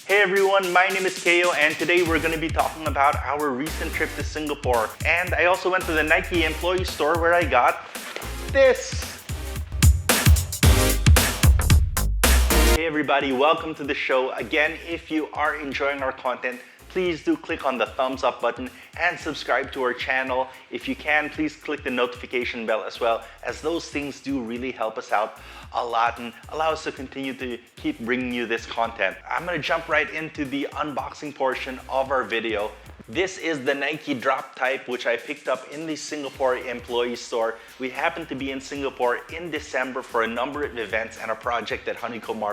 Hey everyone, my name is Kayo and today we're going to be talking about our recent trip to Singapore. And I also went to the Nike employee store where I got this. Hey everybody, welcome to the show. Again, if you are enjoying our content, please do click on the thumbs up button and subscribe to our channel. If you can, please click the notification bell as well, as those things do really help us out a lot and allow us to continue to keep bringing you this content. I'm gonna jump right into the unboxing portion of our video. This is the Nike Drop Type, which I picked up in the Singapore employee store. We happened to be in Singapore in December for a number of events and a project that Honeycomb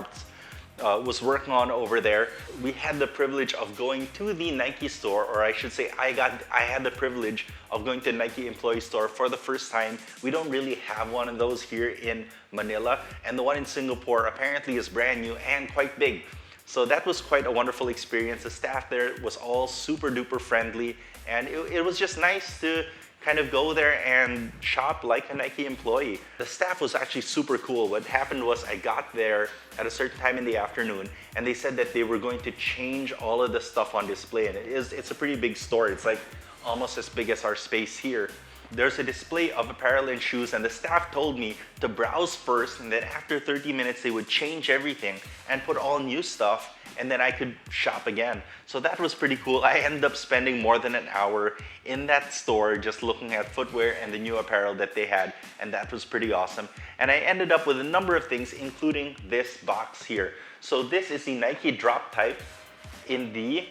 was working on over there. We had the privilege of going to the Nike store, or I should say I had the privilege of going to the Nike employee store for the first time. We don't really have one of those here in Manila, and the one in Singapore apparently is brand new and quite big. So that was quite a wonderful experience. The staff there was all super duper friendly, and it was just nice to kind of go there and shop like a Nike employee. The staff was actually super cool. What happened was I got there at a certain time in the afternoon and they said that they were going to change all of the stuff on display, and it's a pretty big store. It's like almost as big as our space here. There's a display of apparel and shoes, and the staff told me to browse first, and then after 30 minutes they would change everything and put all new stuff, and then I could shop again. So that was pretty cool. I ended up spending more than an hour in that store just looking at footwear and the new apparel that they had, and that was pretty awesome. And I ended up with a number of things, including this box here. So this is the Nike Drop Type in the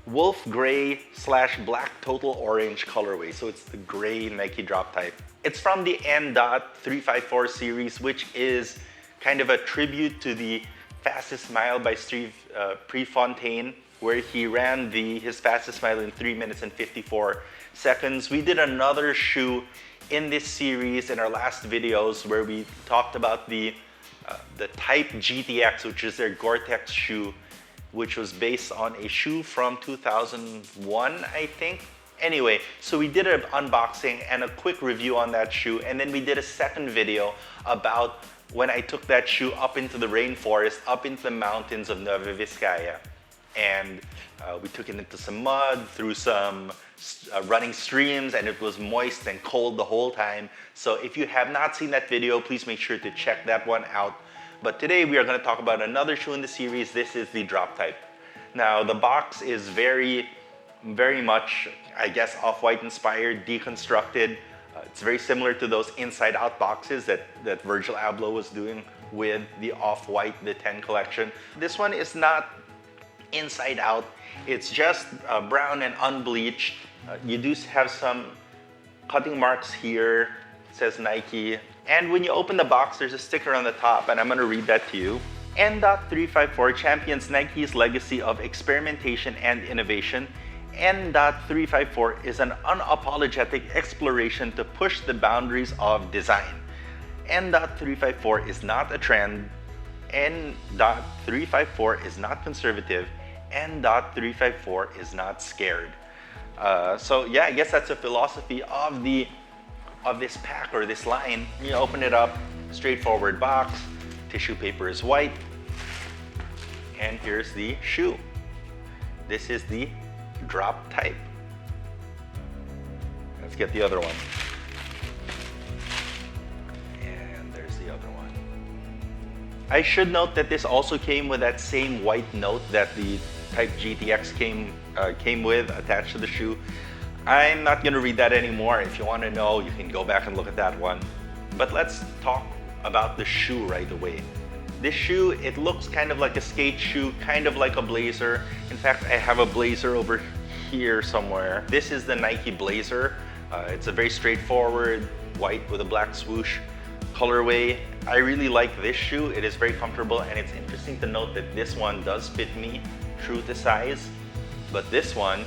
wolf gray / black total orange colorway. So it's the gray Nike Drop Type. It's from the N.354 series, which is kind of a tribute to the fastest mile by Steve Prefontaine, where he ran his fastest mile in 3 minutes and 54 seconds. We did another shoe in this series in our last videos where we talked about the Type GTX, which is their Gore-Tex shoe, which was based on a shoe from 2001, I think. Anyway, so we did an unboxing and a quick review on that shoe, and then we did a second video about when I took that shoe up into the rainforest, up into the mountains of Nueva Vizcaya. And we took it into some mud, through some running streams, and it was moist and cold the whole time. So if you have not seen that video, please make sure to check that one out. But today we are going to talk about another shoe in the series. This is the Drop Type. Now the box is very much, I guess, Off-White inspired, deconstructed. It's very similar to those inside out boxes that Virgil Abloh was doing with the Off-White, the 10 collection. This one is not inside out. It's just brown and unbleached. You do have some cutting marks here. It says Nike. And when you open the box, there's a sticker on the top, and I'm going to read that to you. N.354 champions Nike's legacy of experimentation and innovation. N.354 is an unapologetic exploration to push the boundaries of design. N.354 is not a trend. N.354 is not conservative. N.354 is not scared. So yeah, I guess that's the philosophy of this pack or this line. You open it up, straightforward box, tissue paper is white, and here's the shoe. This is the Drop Type. Let's get the other one. And there's the other one. I should note that this also came with that same white note that the Type GTX came with attached to the shoe. I'm not going to read that anymore. If you want to know, you can go back and look at that one. But let's talk about the shoe right away. This shoe, it looks kind of like a skate shoe, kind of like a blazer. In fact, I have a blazer over here somewhere. This is the Nike Blazer. It's a very straightforward white with a black swoosh colorway. I really like this shoe. It is very comfortable, and it's interesting to note that this one does fit me true to size. But this one,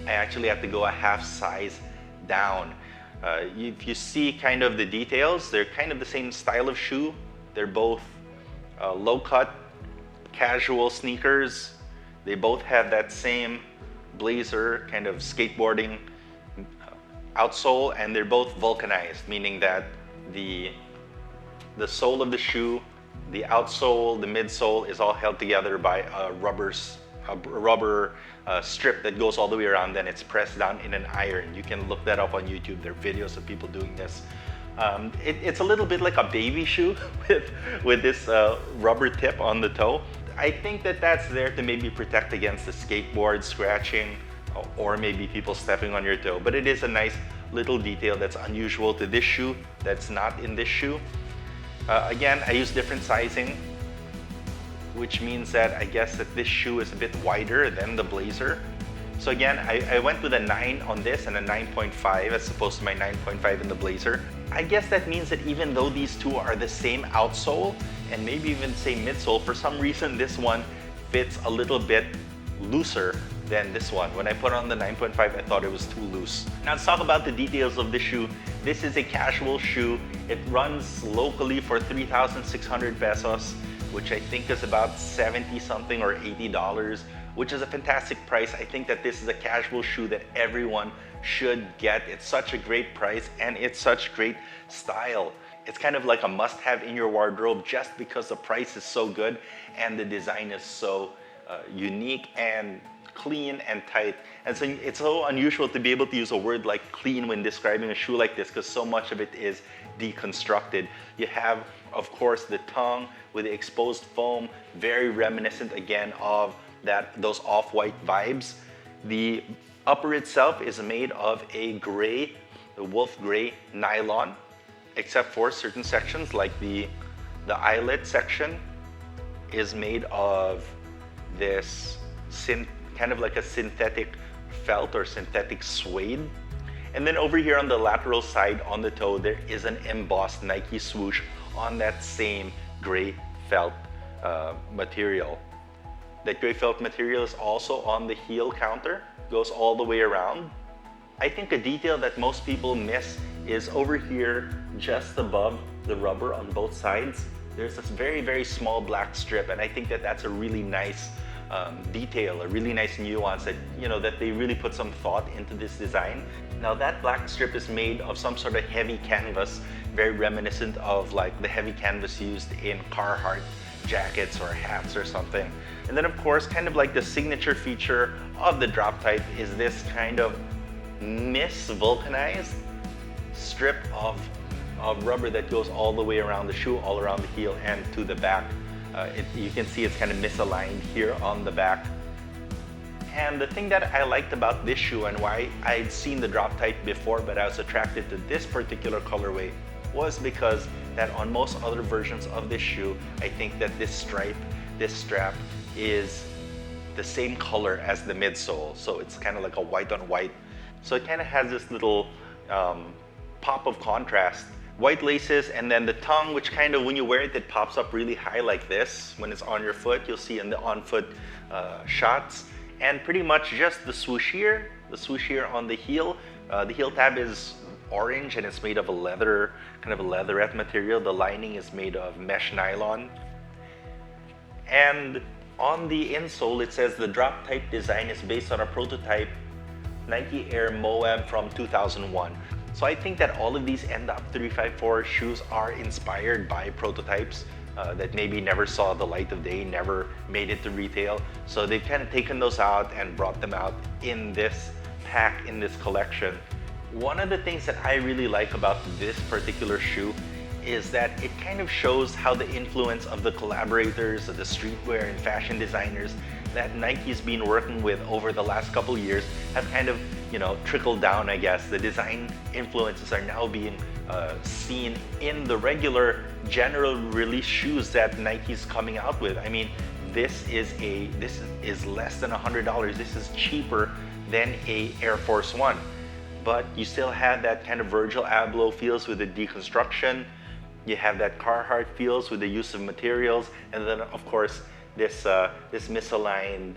I actually have to go a half size down. If you see kind of the details, they're kind of the same style of shoe. They're both low cut, casual sneakers. They both have that same blazer kind of skateboarding outsole, and they're both vulcanized, meaning that the sole of the shoe The outsole, the midsole is all held together by a rubber strip that goes all the way around, then it's pressed down in an iron. You can look that up on YouTube. There are videos of people doing this. It's a little bit like a baby shoe with this rubber tip on the toe. I think that that's there to maybe protect against the skateboard scratching or maybe people stepping on your toe. But it is a nice little detail that's unusual to this shoe that's not in this shoe. Again, I use different sizing, which means that I guess that this shoe is a bit wider than the Blazer. So again, I went with a 9 on this and a 9.5 as opposed to my 9.5 in the Blazer. I guess that means that even though these two are the same outsole and maybe even the same midsole, for some reason this one fits a little bit looser than this one. When I put on the 9.5, I thought it was too loose. Now let's talk about the details of this shoe. This is a casual shoe. It runs locally for 3,600 pesos, which I think is about 70 something or $80, which is a fantastic price. I think that this is a casual shoe that everyone should get. It's such a great price and it's such great style. It's kind of like a must-have in your wardrobe just because the price is so good and the design is so unique and clean and tight. And so it's so unusual to be able to use a word like clean when describing a shoe like this, because so much of it is deconstructed. You have, of course, the tongue with the exposed foam, very reminiscent again of those off-white vibes. The upper itself is made of a gray, the wolf gray nylon, except for certain sections like the eyelet section is made of this kind of like a synthetic felt or synthetic suede. And then over here on the lateral side on the toe, there is an embossed Nike swoosh on that same gray felt material. That gray felt material is also on the heel counter, goes all the way around. I think a detail that most people miss is over here, just above the rubber on both sides, there's this very, very small black strip, and I think that that's a really nice detail, a really nice nuance that, that they really put some thought into this design. Now that black strip is made of some sort of heavy canvas, very reminiscent of like the heavy canvas used in Carhartt jackets or hats or something. And then of course, kind of like the signature feature of the Drop Type is this kind of vulcanized strip of rubber that goes all the way around the shoe, all around the heel and to the back. You can see it's kind of misaligned here on the back. And the thing that I liked about this shoe and why I'd seen the Drop Type before, but I was attracted to this particular colorway, was because that on most other versions of this shoe, I think that this stripe, this strap is the same color as the midsole. So it's kind of like a white on white. So it kind of has this little pop of contrast. White laces, and then the tongue, which kind of, when you wear it, it pops up really high like this. When it's on your foot, you'll see in the on-foot shots. And pretty much just the swoosh here on the heel. The heel tab is orange and it's made of a leather, kind of a leatherette material. The lining is made of mesh nylon. And on the insole, it says the Drop Type design is based on a prototype Nike Air Moab from 2001. So I think that all of these N.354 shoes are inspired by prototypes that maybe never saw the light of day, never made it to retail. So they've kind of taken those out and brought them out in this pack, in this collection. One of the things that I really like about this particular shoe is that it kind of shows how the influence of the collaborators, of the streetwear and fashion designers that Nike's been working with over the last couple years have kind of, trickled down, I guess. The design influences are now being seen in the regular general release shoes that Nike's coming out with. I mean, this is less than $100. This is cheaper than a Air Force One. But you still have that kind of Virgil Abloh feels with the deconstruction. You have that Carhartt feels with the use of materials, and then of course this misaligned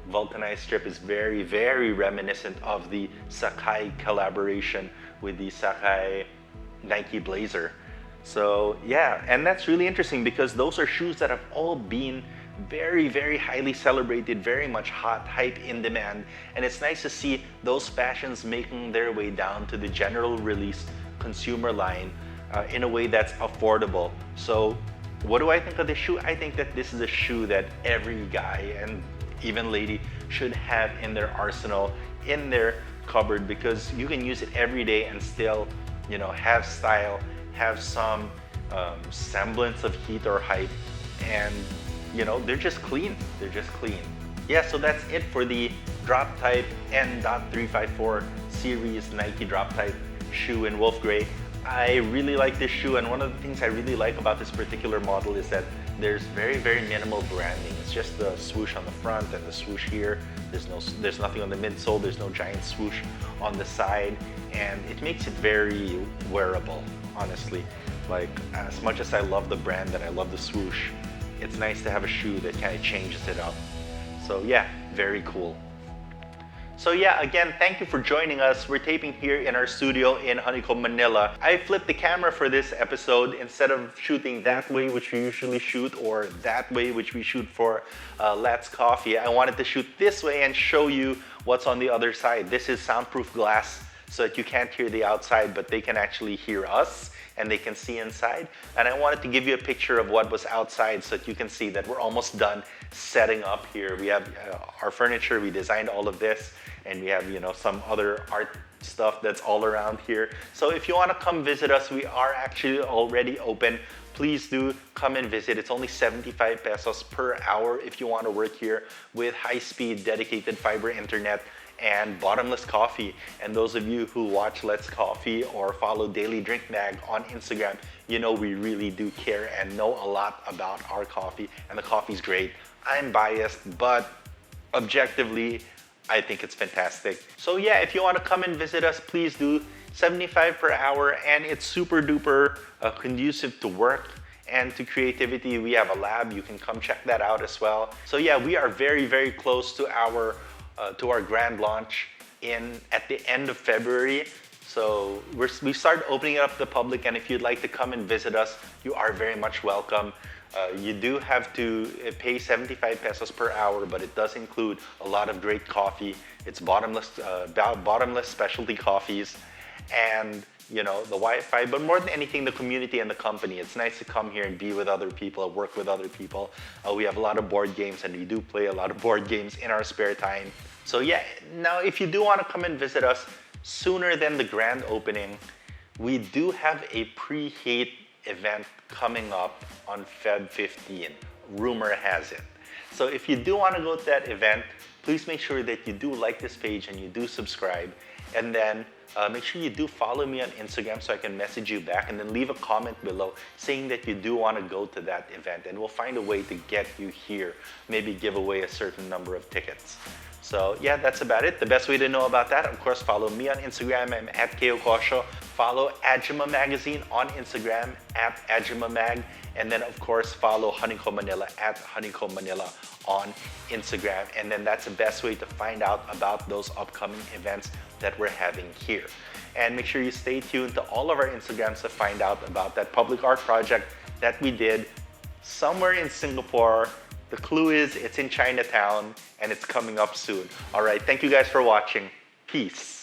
vulcanized strip is very, very reminiscent of the Sacai collaboration with the Sacai Nike Blazer. So yeah, and that's really interesting because those are shoes that have all been very, very highly celebrated, very much hot, hype, in demand, and it's nice to see those fashions making their way down to the general release consumer line in a way that's affordable. So What do I think of this shoe? I think that this is a shoe that every guy and even lady should have in their arsenal, in their cupboard, because you can use it every day and still, you know, have style, have some semblance of heat or height, and you know, they're just clean. They're just clean. Yeah, so that's it for the Drop Type N.354 series Nike Drop Type shoe in wolf gray. I really like this shoe, and one of the things I really like about this particular model is that there's very, very minimal branding. It's just the swoosh on the front and the swoosh here. There's nothing on the midsole. There's no giant swoosh on the side, and it makes it very wearable, honestly. Like, as much as I love the brand and I love the swoosh, it's nice to have a shoe that kind of changes it up. So yeah, very cool. So yeah, again, thank you for joining us. We're taping here in our studio in Honeycomb Manila. I flipped the camera for this episode. Instead of shooting that way, which we usually shoot, or that way, which we shoot for Let's Coffee, I wanted to shoot this way and show you what's on the other side. This is soundproof glass, so that you can't hear the outside, but they can actually hear us and they can see inside. And I wanted to give you a picture of what was outside so that you can see that we're almost done setting up here. We have our furniture, we designed all of this, and we have, you know, some other art stuff that's all around here. So if you want to come visit us, we are actually already open. Please do come and visit. It's only 75 pesos per hour if you want to work here with high-speed dedicated fiber internet and bottomless coffee. And those of you who watch Let's Coffee or follow Daily Drink Mag on Instagram, you know we really do care and know a lot about our coffee, and the coffee's great. I'm biased, but objectively, I think it's fantastic. So yeah, if you want to come and visit us, please do. 75 per hour, and it's super duper conducive to work and to creativity. We have a lab, you can come check that out as well. So yeah, we are very, very close to our grand launch at the end of February. So we start opening it up to the public, and if you'd like to come and visit us, you are very much welcome. You do have to pay 75 pesos per hour, but it does include a lot of great coffee. It's bottomless specialty coffees, and you know, the Wi-Fi, but more than anything, the community and the company. It's nice to come here and be with other people, work with other people. We have a lot of board games, and we do play a lot of board games in our spare time. So yeah, now if you do want to come and visit us sooner than the grand opening, we do have a pre-heat event coming up on Feb 15. Rumor has it. So if you do want to go to that event, please make sure that you do like this page and you do subscribe, and then make sure you do follow me on Instagram so I can message you back, and then leave a comment below saying that you do want to go to that event, and we'll find a way to get you here, maybe give away a certain number of tickets. So yeah, that's about it. The best way to know about that, of course, follow me on Instagram. I'm at Kayo Cosio. Follow Adjima Magazine on Instagram at Adjima Mag. And then of course, follow Honeycomb Manila at Honeycomb Manila on Instagram. And then that's the best way to find out about those upcoming events that we're having here. And make sure you stay tuned to all of our Instagrams to find out about that public art project that we did somewhere in Singapore. The clue is it's in Chinatown, and it's coming up soon. All right, thank you guys for watching. Peace.